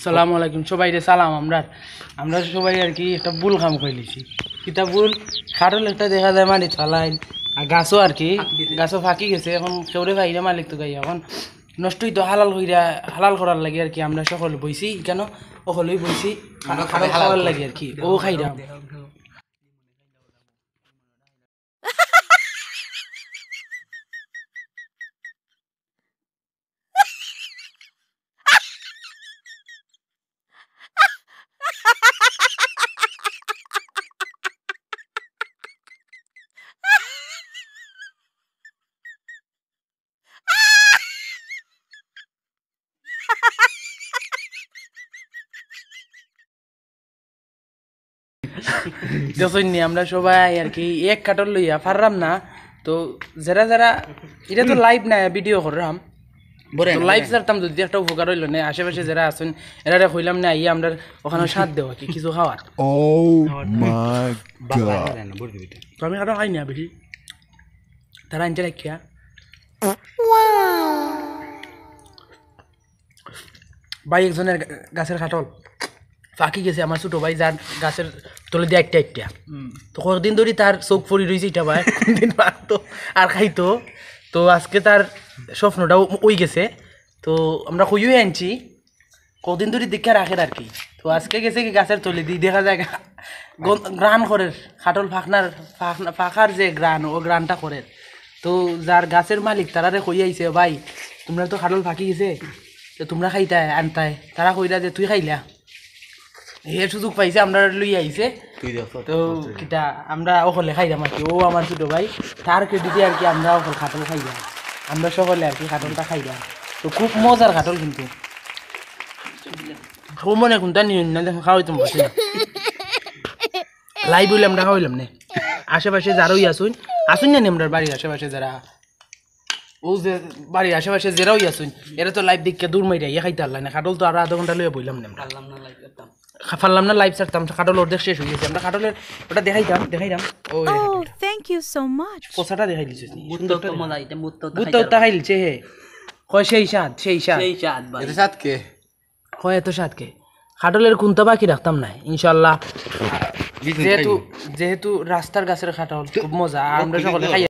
সালামু আলাইকুম সবাই রে সালাম। আমরা সবাই আর কি একটা ভুল কাম কইলিছি। কিতা ভুল? খাটল একটা দেখা যায় মানে চালাইন আর গাছও আর কি গাছও ফাঁকি গেছে। এখন কেউরে ভাইরা মালিক তো গাই এখন নষ্টই তো হালাল হইরা হালাল করার লাগে আর কি। আমরা সকল বইছি কেন সকলেই বইছি খাটল খাওয়ার লাগে আর কি। ও খাইরা দেখুন আমরা সবাই আর কি এক কাটল লইয়া পারলাম না। তো যারা যারা এটা তো লাইভ না ভিডিও করলাম লাইভ ছাড়তাম যদি একটা উপকার হইল না। আশেপাশে যারা আছেন এরা কইলাম না আইয়া আমরা ওখানে সাথ দেওয়া কি কিছু খাওয়ার। তো আমি কাটা খাই না বেশি তারা আনতে রাখিয়া ভাই একজনের গাছের কাটল ফাঁকি গেছে আমার ছোট ভাই যার গাছের তলে দিয়ে একটা একটা। তো কয়েকদিন ধরে তার চোখ পড়ি রয়েছে এটা ভাই কোনদিন মারতো আর খাইতো। তো আজকে তার স্বপ্নটাও ওই গেছে। তো আমরা কইও আনছি কদিন ধরে দেখে রাখে আর কি। তো আজকে গেছে কি গাছের তলে দিয়ে দেখা যায় গ্রান করে খাটল ফাঁকার যে গ্রান ও গ্রানটা করে। তো যার গাছের মালিক তারারে কই আইছে ভাই তোমরা তো খাটল ফাঁকি গেছে তো তোমরা খাইতাই আনতাই। তারা কইরা যে তুই খাইলা এর সুযোগ পাইছে আমরা লই আইছে। তো কিটা আমরা ওখলে খাইলাম আর কি। ও আমার ছোট ভাই তার ক্রেডিটে আর কি আমরা ওখল খাটল খাইলাম। আমরা সকলে আর কি খাটলটা খাইলাম। তো খুব মজার খাটল কিন্তু মনে কোনটা নিয়ে না দেখো খাওয়াইতাম বসে লাই বলে আমরা খাওয়াইলাম না। আশেপাশে যারাই আসুন আসুন না আমরা বাড়ির আশেপাশে যারা ও যে বাড়ির আশেপাশে যারাই আসুন এরা তো লাইভ দেখে দূর মাইরা ইয়ে খাইতে পারলাম না। খাটল তো আরো আধা ঘন্টা লইয়া বইলাম না পারলাম না লাইভ ছাড়তাম। খাটল অর্ধেক শেষ হয়ে গেছে। আমরা খাটলের ওটা দেখাইতাম ও থ্যাংক ইউ সো মাচ। পোসাটা দেখাই দিছে বুত্তা খাই লিছে হে কয় সেই স্বাদ এটা সাতকে কয় এত স্বাদকে খাটলের কুন্তা বাকি রাখতাম না ইনশাল্লাহ। যেহেতু রাস্তার গাছের খাটল খুব মজা আমরা সকলে খাই।